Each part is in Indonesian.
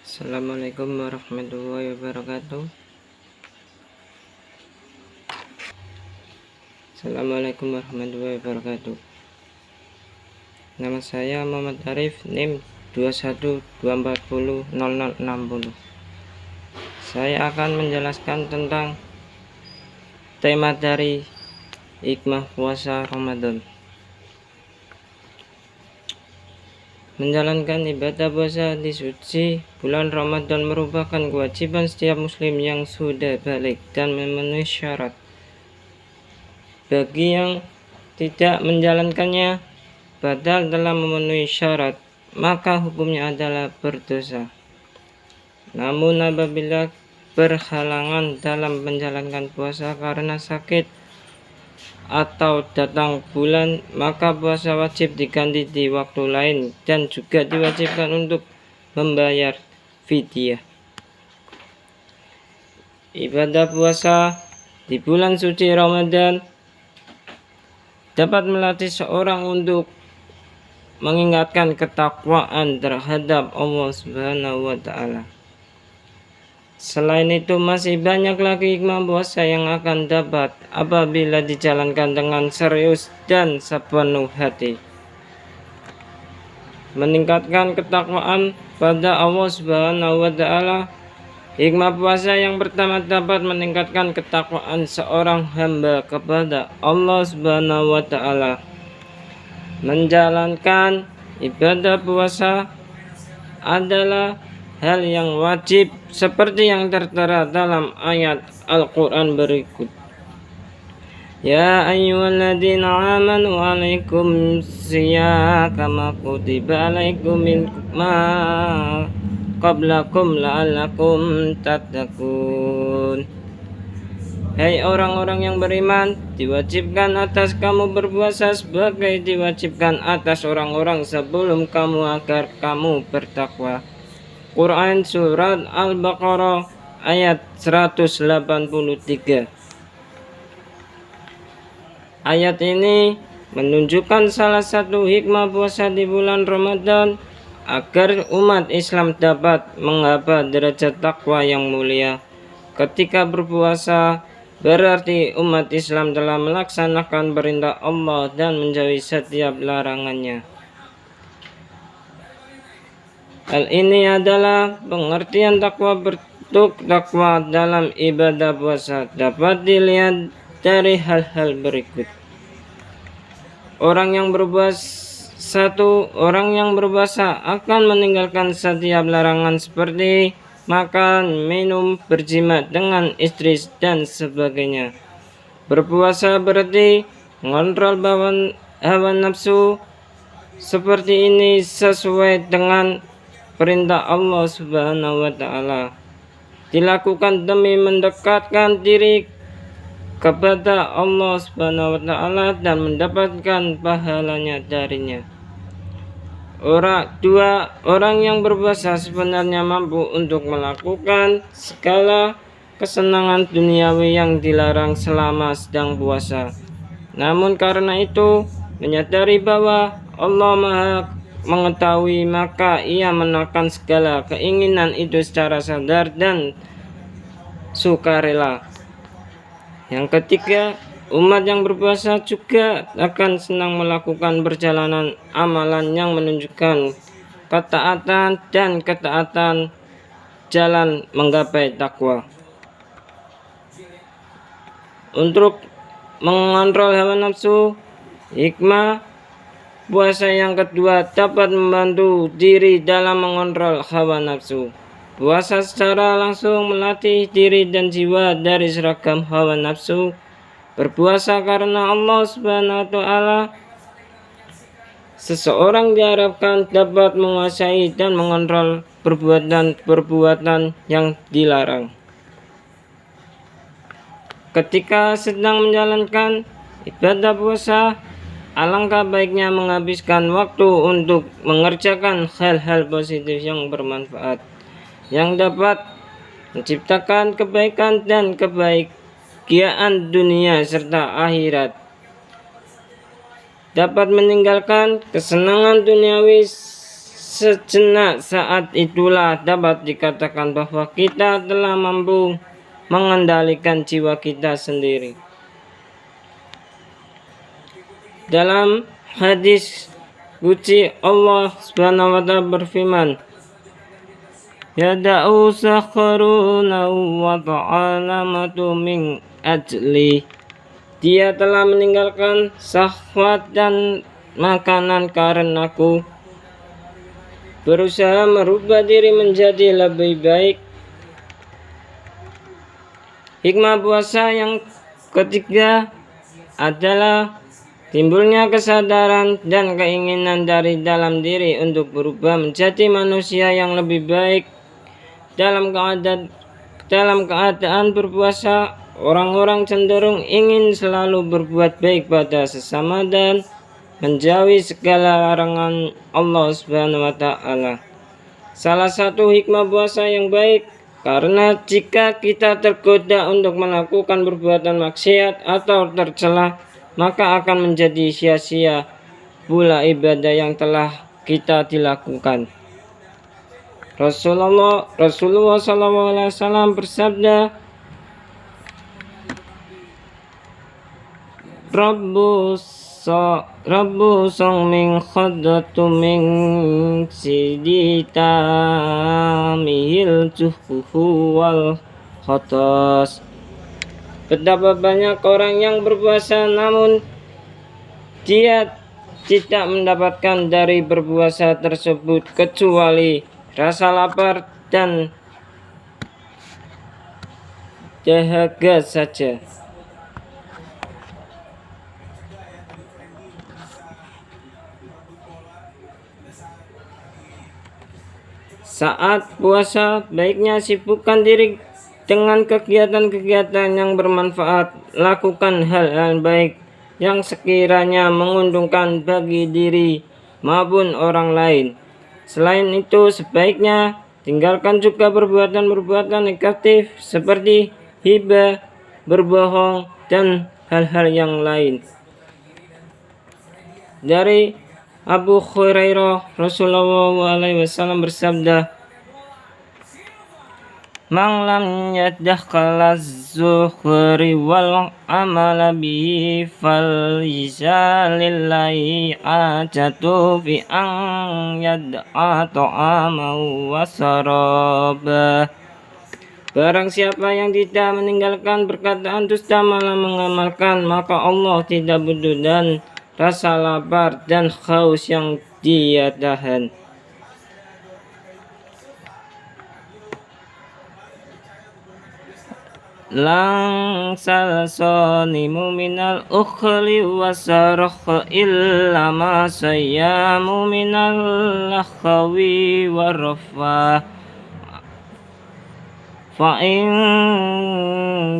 Assalamualaikum warahmatullahi wabarakatuh. Assalamualaikum warahmatullahi wabarakatuh. Nama saya Muhammad Arif, NIM 21240060. Saya akan menjelaskan tentang tema dari hikmah puasa Ramadan. Menjalankan ibadah puasa di suci bulan Ramadan merupakan kewajiban setiap muslim yang sudah balik dan memenuhi syarat. Bagi yang tidak menjalankannya batal dalam memenuhi syarat, maka hukumnya adalah berdosa. Namun apabila berhalangan dalam menjalankan puasa karena sakit atau datang bulan, maka puasa wajib diganti di waktu lain dan juga diwajibkan untuk membayar fidyah. Ibadah puasa di bulan suci Ramadan dapat melatih seorang untuk mengingatkan ketakwaan terhadap Allah Subhanahu wa Ta'ala. Selain itu, masih banyak lagi hikmah puasa yang akan dapat apabila dijalankan dengan serius dan sepenuh hati. Meningkatkan ketakwaan pada Allah Subhanahu wa Ta'ala. Hikmah puasa yang pertama dapat meningkatkan ketakwaan seorang hamba kepada Allah Subhanahu wa Ta'ala. Menjalankan ibadah puasa adalah hal yang wajib seperti yang tertera dalam ayat Al-Quran berikut. Ya ayyuhalladzina amanu alaikum siyam kama kutiba alaikum ma qablakum la'allakum tattaqun. Hai orang-orang yang beriman, diwajibkan atas kamu berpuasa sebagai diwajibkan atas orang-orang sebelum kamu agar kamu bertakwa. Quran Surat Al-Baqarah ayat 183. Ayat ini menunjukkan salah satu hikmah puasa di bulan Ramadan agar umat Islam dapat menggapai derajat takwa yang mulia. Ketika berpuasa berarti umat Islam telah melaksanakan perintah Allah dan menjauhi setiap larangannya. Hal ini adalah pengertian takwa. Bentuk takwa dalam ibadah puasa dapat dilihat dari hal-hal berikut. Orang yang berpuasa akan meninggalkan setiap larangan seperti makan, minum, berjima dengan istri dan sebagainya. Berpuasa berarti mengontrol hawa nafsu. Seperti ini sesuai dengan perintah Allah Subhanahu wa Ta'ala. Dilakukan demi mendekatkan diri kepada Allah Subhanahu wa Ta'ala dan mendapatkan pahalanya darinya. Orang yang berpuasa sebenarnya mampu untuk melakukan segala kesenangan duniawi yang dilarang selama sedang puasa. Namun karena itu, menyadari bahwa Allah Maha mengetahui, maka ia menahan segala keinginan itu secara sadar dan sukarela. Yang ketiga, umat yang berpuasa juga akan senang melakukan perjalanan amalan yang menunjukkan ketaatan dan ketaatan jalan menggapai takwa. Untuk mengontrol hawa nafsu, hikmah puasa yang kedua dapat membantu diri dalam mengontrol hawa nafsu. Puasa secara langsung melatih diri dan jiwa dari seragam hawa nafsu. Berpuasa karena Allah Subhanahu wa Ta'ala, seseorang diharapkan dapat menguasai dan mengontrol perbuatan yang dilarang. Ketika sedang menjalankan ibadah puasa, alangkah baiknya menghabiskan waktu untuk mengerjakan hal-hal positif yang bermanfaat, yang dapat menciptakan kebaikan dan kebahagiaan dunia serta akhirat. Dapat meninggalkan kesenangan duniawi sejenak saat itulah dapat dikatakan bahwa kita telah mampu mengendalikan jiwa kita sendiri. Dalam hadis qudsi Allah Subhanahu wa taala berfirman, Yada'u sakharuna wa ta'alamatu min ajli. Dia telah meninggalkan syahwat dan makanan karenaku, berusaha merubah diri menjadi lebih baik. Hikmah puasa yang ketiga adalah timbulnya kesadaran dan keinginan dari dalam diri untuk berubah menjadi manusia yang lebih baik. Dalam keadaan berpuasa, orang-orang cenderung ingin selalu berbuat baik pada sesama dan menjauhi segala larangan Allah Subhanahu wa taala. Salah satu hikmah puasa yang baik, karena jika kita tergoda untuk melakukan perbuatan maksiat atau tercela, maka akan menjadi sia-sia pula ibadah yang telah kita dilakukan. Rasulullah SAW bersabda, Rabbu song min khaddatu min sidita mihil juhuhu wal khotos. Betapa banyak orang yang berpuasa namun dia tidak mendapatkan dari berpuasa tersebut kecuali rasa lapar dan dahaga saja. Saat puasa, baiknya sibukkan diri dengan kegiatan-kegiatan yang bermanfaat. Lakukan hal-hal baik yang sekiranya menguntungkan bagi diri maupun orang lain. Selain itu, sebaiknya tinggalkan juga perbuatan-perbuatan negatif seperti hibah, berbohong, dan hal-hal yang lain. Dari Abu Hurairah, Rasulullah SAW bersabda, Man lam yadakhala zuhri wal amala bihi fal lillahi ajatu fi an yad'a ta'amahu wa sarabah. Barang siapa yang tidak meninggalkan perkataan dusta malah mengamalkan, maka Allah tidak butuh dan rasa lapar dan haus yang dia tahan. Langsal sonimu minal ukhli wasarokh illa ma sayyamu minal lakhawi warrafah. Fa'in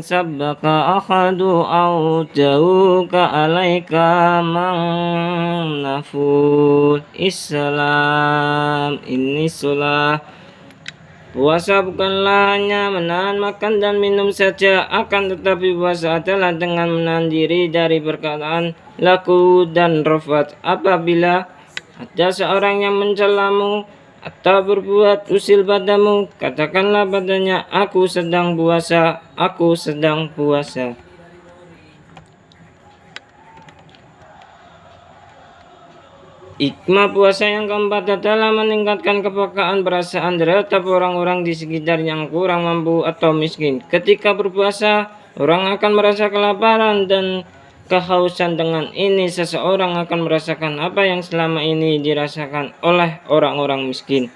sabbaka akhadu au jauka alaika man nafud Islam ini sulah. Puasa bukanlah hanya menahan makan dan minum saja, akan tetapi puasa adalah dengan menahan diri dari perkataan laku dan rafat. Apabila ada seorang yang mencelamu atau berbuat usil padamu, katakanlah padanya, aku sedang puasa, aku sedang puasa. Hikmah puasa yang keempat adalah meningkatkan kepekaan perasaan terhadap orang-orang di sekitar yang kurang mampu atau miskin. Ketika berpuasa, orang akan merasa kelaparan dan kehausan. Dengan ini, seseorang akan merasakan apa yang selama ini dirasakan oleh orang-orang miskin,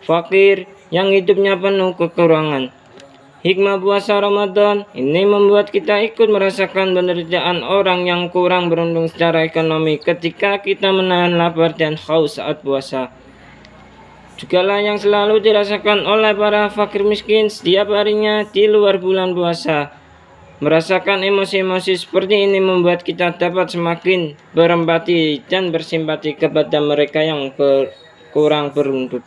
fakir, yang hidupnya penuh kekurangan. Hikmah puasa Ramadan ini membuat kita ikut merasakan penderitaan orang yang kurang beruntung secara ekonomi ketika kita menahan lapar dan haus saat puasa. Jugalah yang selalu dirasakan oleh para fakir miskin setiap harinya di luar bulan puasa. Merasakan emosi-emosi seperti ini membuat kita dapat semakin berempati dan bersimpati kepada mereka yang kurang beruntung.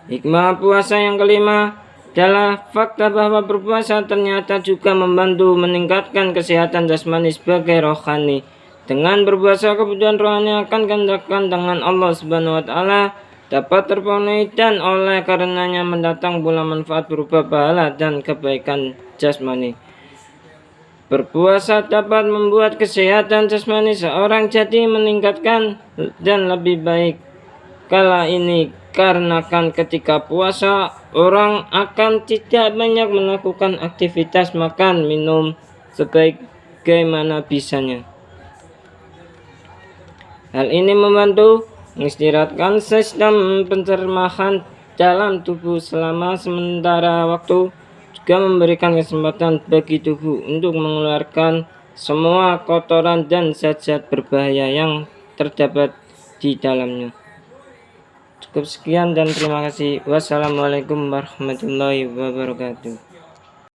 Hikmah puasa yang kelima adalah fakta bahwa berpuasa ternyata juga membantu meningkatkan kesehatan jasmani sebagai rohani. Dengan berpuasa kebutuhan rohani akan kehendakan dengan Allah Subhanahu wa taala dapat terpenuhi dan oleh karenanya mendatang pula manfaat berupa pahala dan kebaikan jasmani. Berpuasa dapat membuat kesehatan jasmani seorang jadi meningkatkan dan lebih baik. Kala ini karenakan ketika puasa orang akan tidak banyak melakukan aktivitas makan minum sebagaimana bisanya. Hal ini membantu mengistirahatkan sistem pencernaan dalam tubuh selama sementara waktu, juga memberikan kesempatan bagi tubuh untuk mengeluarkan semua kotoran dan zat-zat berbahaya yang terdapat di dalamnya. Cukup sekian dan terima kasih. Wassalamualaikum warahmatullahi wabarakatuh.